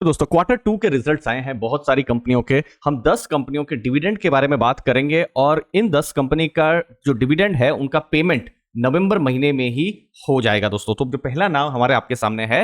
तो दोस्तों quarter to के रिजल्ट्स आए हैं बहुत सारी कंपनियों के। हम 10 कंपनियों के डिविडेंड के बारे में बात करेंगे और इन 10 कंपनी का जो डिविडेंड है उनका पेमेंट नवंबर महीने में ही हो जाएगा दोस्तों। तो जो पहला नाम हमारे आपके सामने है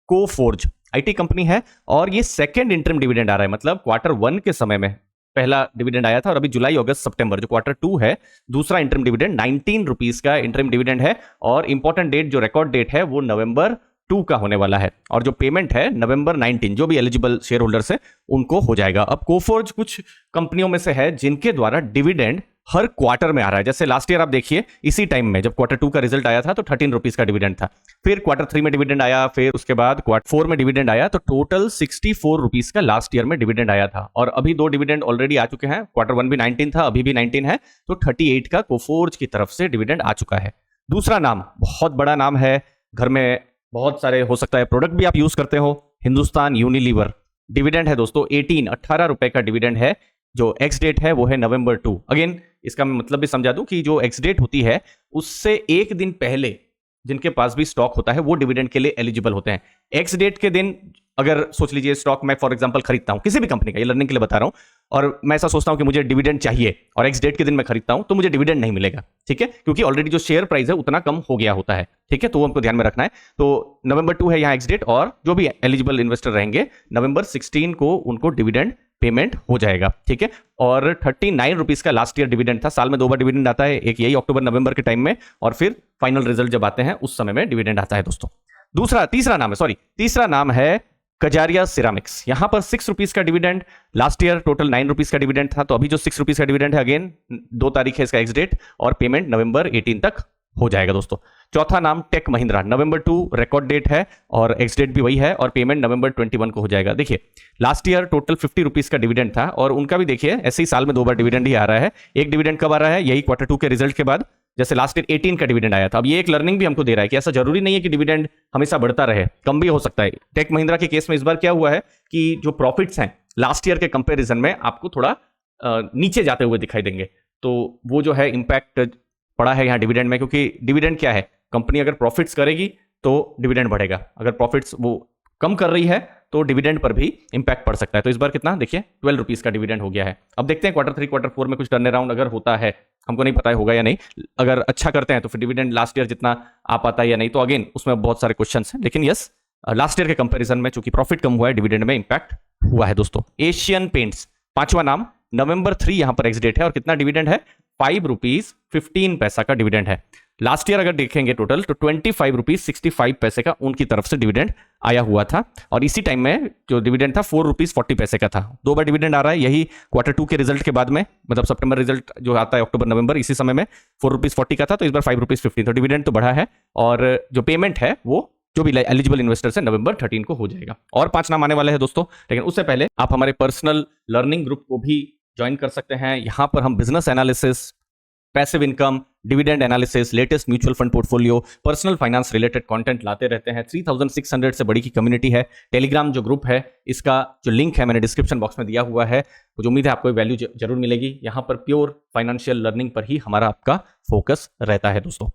कोफोर्ज, आईटी कंपनी है और ये सेकंड इंटरिम डिविडेंड आ रहा है। मतलब क्वार्टर वन के समय में पहला डिविडेंड आया था और अभी जुलाई अगस्त सितंबर जो क्वार्टर टू है दूसरा इंटरिम डिविडेंड 19 रुपीज का इंटरिम डिविडेंड है और इंपॉर्टेंट डेट जो रिकॉर्ड डेट है वो नवंबर 2 का होने वाला है और जो पेमेंट है नवंबर 19 जो भी एलिजिबल शेयर होल्डर्स है उनको हो जाएगा। अब कोफोर्ज कुछ कंपनियों में से है जिनके द्वारा डिविडेंड हर क्वार्टर में आ रहा है। जैसे लास्ट ईयर आप देखिए इसी टाइम में जब क्वार्टर टू का रिजल्ट आया था तो 13 रुपीज का डिविडेंड था, फिर क्वार्टर थ्री में डिविडेंड आया, फिर उसके बाद क्वार्टर फोर में डिविडेंड आया, तो टोटल 64 रुपीज का लास्ट ईयर में डिविडेंड आया था और अभी दो डिविडेंड ऑलरेडी आ चुके हैं। क्वार्टर वन भी 19 था, अभी भी 19 है, तो 38 का कोफोर्ज की तरफ से डिविडेंड आ चुका है। दूसरा नाम बहुत बड़ा नाम है, घर में बहुत सारे हो सकता है प्रोडक्ट भी आप यूज करते हो, हिंदुस्तान यूनिलीवर। डिविडेंड है दोस्तों 18 रुपए का डिविडेंड है। जो एक्स डेट है वो है नवंबर 2। अगेन इसका मैं मतलब भी समझा दूं कि जो एक्स डेट होती है उससे एक दिन पहले जिनके पास भी स्टॉक होता है वो डिविडेंड के लिए एलिजिबल होते हैं। एक्स डेट के दिन अगर सोच लीजिए स्टॉक मैं फॉर एग्जांपल खरीदता हूं किसी भी कंपनी का, ये लर्निंग के लिए बता रहा हूं, और मैं ऐसा सोचता हूं कि मुझे डिविडेंड चाहिए और एक्स डेट के दिन मैं खरीदता हूं तो मुझे डिविडेंड नहीं मिलेगा, ठीक है, क्योंकि ऑलरेडी जो शेयर प्राइस है उतना कम हो गया होता है, ठीक है, तो वो हमको ध्यान में रखना है। तो नवंबर 2 है यहाँ एक्स डेट और जो भी एलिजिबल इन्वेस्टर रहेंगे नवंबर 16 को उनको डिविडेंड पेमेंट हो जाएगा, ठीक है। और 39 रुपीज का लास्ट ईयर डिविडेंड था। साल में दो बार डिविडेंड आता है, एक यही अक्टूबर नवंबर के टाइम में और फिर फाइनल रिजल्ट जब आते हैं उस समय में डिविडेंड आता है दोस्तों। तीसरा नाम है कजारिया सिरामिक्स। यहां पर 6 रुपीज का dividend, last year total 9 rupees का डिविडेंड था, तो अभी जो 6 रुपीज का डिविडेंड है अगेन 2 तारीख है इसका एक्स डेट और पेमेंट नवंबर 18 तक हो जाएगा दोस्तों। चौथा नाम टेक महिंद्रा, नवंबर 2 रिकॉर्ड डेट है और एक्स डेट भी वही है और पेमेंट नवंबर 21 को हो जाएगा। देखिए लास्ट ईयर टोटल 50 रुपीज का डिविडेंड था और उनका भी देखिए ऐसे ही साल में 2 बार डिविडेंड ही आ रहा है। एक डिविडेंड कब आ रहा है, यही क्वार्टर टू के रिजल्ट के बाद, जैसे लास्ट ईयर 18 का डिविडेंड आया था। अब ये एक लर्निंग भी हमको दे रहा है कि ऐसा जरूरी नहीं है कि डिविडेंड हमेशा बढ़ता रहे, कम भी हो सकता है। टेक महिंद्रा के केस में इस बार क्या हुआ है कि जो प्रॉफिट्स हैं लास्ट ईयर के कंपैरिजन में आपको थोड़ा नीचे जाते हुए दिखाई देंगे, तो वो जो है इंपैक्ट पड़ा है यहाँ डिविडेंड में, क्योंकि डिविडेंड क्या है, कंपनी अगर प्रॉफिट्स करेगी तो डिविडेंड बढ़ेगा, अगर प्रॉफिट्स वो कम कर रही है तो डिविडेंड पर भी इंपैक्ट पड़ सकता है। तो इस बार कितना देखिए 12 रुपीज का डिविडेंड हो गया है। अब देखते हैं क्वार्टर थ्री क्वार्टर फोर में कुछ टर्न अराउंड अगर होता है, हमको नहीं पता है होगा या नहीं, अगर अच्छा करते हैं तो फिर डिविडेंड लास्ट ईयर जितना आ पाता है या नहीं, तो अगेन उसमें बहुत सारे क्वेश्चन हैं, लेकिन यस लास्ट ईयर के कंपेरिजन में चूंकि प्रॉफिट कम हुआ है डिविडेंड में इंपैक्ट हुआ है दोस्तों। एशियन पेंट्स पांचवा नाम, नवंबर 3 यहां पर एक्स डेट है और कितना डिविडेंड है, 5 रुपीज 15 पैसा का डिविडेंड है। लास्ट ईयर अगर देखेंगे टोटल तो 25 रुपीज 65 पैसे का उनकी तरफ से डिविडेंड आया हुआ था और इसी टाइम में जो डिविडेंड था 4 रुपीज 40 पैसे का था। 2 बार डिविडेंड आ रहा है, यही क्वार्टर टू के रिजल्ट के बाद में, मतलब सितंबर रिजल्ट जो आता है अक्टूबर नवंबर, इसी समय में 4 रुपीज 40 का था, तो इस बार 5 रुपीज 15, तो डिविडेंड तो बढ़ा है और जो पेमेंट है वो जो भी एलिजिबल इन्वेस्टर्स है नवंबर 13 को हो जाएगा। और 5 नाम आने वाले हैं दोस्तों, लेकिन उससे पहले आप हमारे पर्सनल लर्निंग ग्रुप को भी ज्वाइन कर सकते हैं। यहां पर हम business analysis, passive income, dividend analysis, latest mutual fund portfolio, personal finance related content लाते रहते हैं। 3600 से बड़ी की कम्युनिटी है। टेलीग्राम जो ग्रुप है इसका जो लिंक है मैंने डिस्क्रिप्शन बॉक्स में दिया हुआ है, मुझे उम्मीद है आपको वैल्यू जरूर मिलेगी। यहाँ पर प्योर फाइनेंशियल लर्निंग पर ही हमारा आपका फोकस रहता है दोस्तों।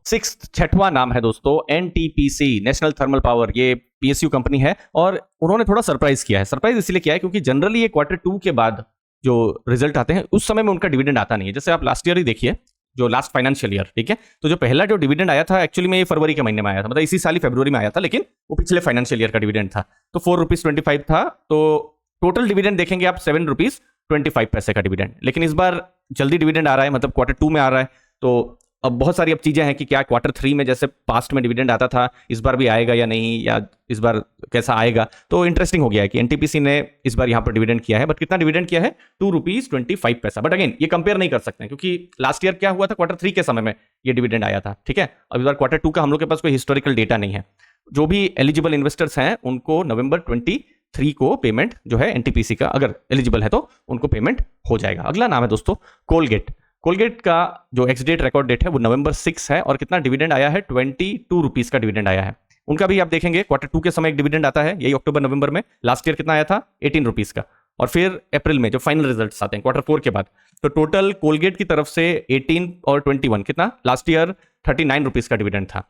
छठवां नाम है दोस्तों एनटीपीसी, नेशनल थर्मल पावर। ये पीएसयू कंपनी है और उन्होंने थोड़ा सरप्राइज किया है। सरप्राइज इसलिए किया है क्योंकि जनरली ये क्वार्टर टू के बाद जो रिजल्ट आते हैं उस समय में उनका डिविडेंड आता नहीं है। जैसे आप लास्ट ईयर ही देखिए, जो लास्ट फाइनेंशियल ईयर, ठीक है, तो जो पहला जो डिविडेंड आया था एक्चुअली में ये फरवरी के महीने में आया था, मतलब इसी साल ही फरवरी में आया था, लेकिन वो पिछले फाइनेंशियल ईयर का डिविडेंड था, तो 4 रुपीज 25 था, तो टोटल डिविडेंड देखेंगे आप 7 रुपीज 25 पैसे का डिविडेंड। लेकिन इस बार जल्दी डिविडेंड आ रहा है, मतलब क्वार्टर टू में आ रहा है, तो अब बहुत सारी अब चीजें हैं कि क्या क्वार्टर थ्री में जैसे पास्ट में डिविडेंड आता था इस बार भी आएगा या नहीं, या इस बार कैसा आएगा। तो इंटरेस्टिंग हो गया है कि एनटीपीसी ने इस बार यहां पर डिविडेंड किया है, बट कितना डिविडेंड किया है, 2 रुपीज 25 पैसा। बट अगेन ये कंपेयर नहीं कर सकते हैं क्योंकि लास्ट ईयर क्या हुआ था, क्वार्टर थ्री के समय में ये डिविडेंड आया था, ठीक है। अब इस बार क्वार्टर टू का हम लोग के पास कोई हिस्टोरिकल डेटा नहीं है। जो भी एलिजिबल इन्वेस्टर्स हैं उनको नवंबर 23 को पेमेंट जो है एनटीपीसी का, अगर एलिजिबल है तो उनको पेमेंट हो जाएगा। अगला नाम है दोस्तों कोलगेट। कोलगेट का जो एक्स डेट रिकॉर्ड डेट है वो नवंबर 6 है और कितना डिविडेंड आया है, 22 रुपीज का डिविडेंड आया है। उनका भी आप देखेंगे क्वार्टर टू के समय एक डिविडेंड आता है, यही अक्टूबर नवंबर में। लास्ट ईयर कितना आया था, 18 रुपीज का, और फिर अप्रैल में जो फाइनल रिजल्ट्स आते हैं क्वार्टर फोर के बाद, तो टोटल कोलगेट की तरफ से 18 और 21 कितना, लास्ट ईयर 39 रुपीज का डिविडेंड था।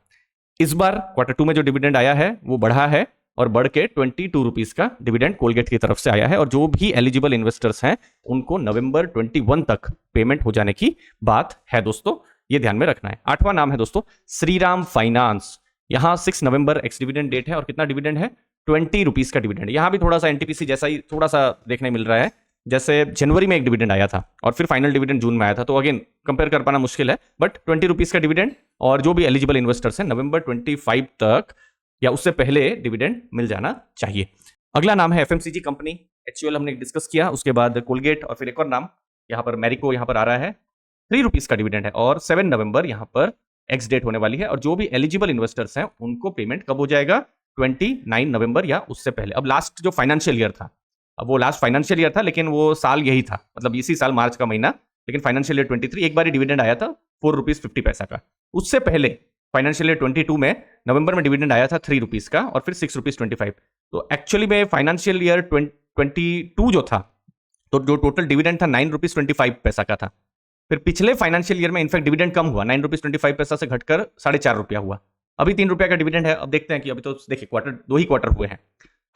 इस बार क्वार्टर टू में जो डिविडेंड आया है वो बढ़ा है और बढ़ के 22 रुपीज का डिविडेंड कोलगेट की तरफ से आया है। और जो भी एलिजिबल इन्वेस्टर्स हैं उनको नवंबर 21 तक पेमेंट हो जाने की बात है दोस्तों, ये ध्यान में रखना है। 8वां नाम है दोस्तों श्रीराम फाइनेंस। यहां 6 नवंबर एक्स डिविडेंड डेट है और कितना डिविडेंड है 20 रुपीज का डिविडेंड। यहां भी थोड़ा सा एनटीपीसी जैसा ही थोड़ा सा देखने मिल रहा है, जैसे जनवरी में एक डिविडेंड आया था और फिर फाइनल डिविडेंड जून में आया था, तो अगेन कंपेयर कर पाना मुश्किल है, बट 20 रुपीज का डिविडेंड और जो भी एलिजिबल इन्वेस्टर्स हैं नवंबर 25 तक या उससे पहले डिविडेंड मिल जाना चाहिए। अगला नाम है एफएमसीजी कंपनी, एचयूएल हमने डिस्कस किया, उसके बाद कोलगेट और फिर एक और नाम यहाँ पर मैरिको यहाँ पर आ रहा है। 3 रुपीज का डिविडेंड है और 7 नवंबर यहाँ पर एक्स डेट होने वाली है। और जो भी एलिजिबल इन्वेस्टर्स हैं उनको पेमेंट कब हो जाएगा 29 नवंबर या उससे पहले। अब लास्ट जो फाइनेंशियल ईयर था, अब वो लास्ट फाइनेंशियल ईयर था लेकिन वो साल यही था, मतलब इसी साल मार्च का महीना, लेकिन फाइनेंशियल ईयर 23 एक बार डिविडेंड आया था 4 रुपीज 50 पैसा का। उससे पहले फाइनेंशियल ईयर 22 में नवंबर में डिविडेंड आया था 3 रुपीज का और फिर 6 रुपीज 25। तो एक्चुअली में फाइनेंशियल ईयर 22 जो था, तो जो टोटल डिविडेंड था 9 रुपीज 25 पैसा का था। फिर पिछले फाइनेंशियल ईयर में इनफैक्ट डिविडेंड कम हुआ, 9 रुपीज 25 पैसा से घटकर 4.5 रुपया हुआ। अभी 3 रुपया का डिविडेंड है। अब देखते हैं कि अभी तो देखिए दो ही क्वार्टर हुए हैं,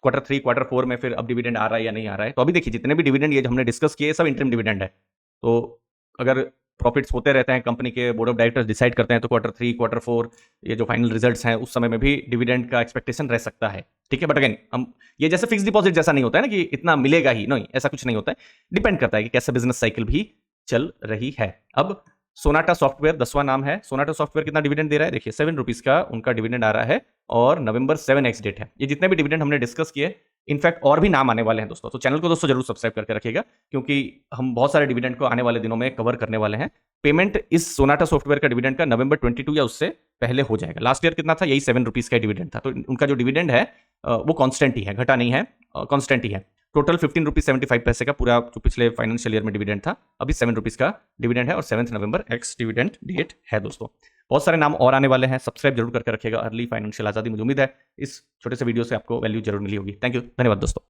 क्वार्टर 3 क्वार्टर 4 में फिर अब डिविडेंड आ रहा है या नहीं आ रहा है। तो अभी देखिए जितने भी डिविडेंड ये जो हमने डिस्कस किए सब इंटरिम डिविडेंड है। तो अगर प्रॉफिट्स होते रहते हैं, कंपनी के बोर्ड ऑफ डायरेक्टर्स डिसाइड करते हैं, तो क्वार्टर 3 क्वार्टर 4 ये जो फाइनल रिजल्ट्स हैं उस समय में भी डिविडेंड का एक्सपेक्टेशन रह सकता है, ठीक है। बट अगेन हम ये जैसे फिक्स डिपॉजिट जैसा नहीं होता है ना कि इतना मिलेगा ही, नहीं, ऐसा कुछ नहीं होता है। डिपेंड करता है कि कैसे बिजनेस साइकिल भी चल रही है। अब सोनाटा सॉफ्टवेयर 10वां नाम है। सोनाटा सॉफ्टवेयर कितना डिविडेंड दे रहा है, देखिए 7 रुपीज का उनका डिविडेंड आ रहा है और नवंबर 7 एक्स डेट है। ये जितने भी डिविडेंड हमने डिस्कस किए, इनफैक्ट और भी नाम आने वाले हैं दोस्तों, तो चैनल को दोस्तों जरूर सब्सक्राइब करके रखिएगा क्योंकि हम बहुत सारे डिविडेंड को आने वाले दिनों में कवर करने वाले हैं। पेमेंट इस सोनाटा सॉफ्टवेयर का डिविडेंड का नवंबर 22 या उससे पहले हो जाएगा। लास्ट ईयर कितना था, यही 7 रुपीज का डिविडेंड था। तो उनका जो डिविडेंड है वो कांस्टेंट ही है, घटा नहीं है, कांस्टेंट ही है। टोटल 15 रुपीज 75 पैसे का पूरा जो पिछले फाइनेंशियल ईयर में डिविडेंड था, अभी 7 रुपीज का डिविडेंड है और 7 नवंबर एक्स डिविडेंड डेट है दोस्तों। बहुत सारे नाम और आने वाले हैं, सब्सक्राइब जरूर करके रखिएगा। अर्ली फाइनेंशियल आजादी, मुझे उम्मीद है इस छोटे से वीडियो से आपको वैल्यू जरूर मिली होगी। थैंक यू, धन्यवाद दोस्तों।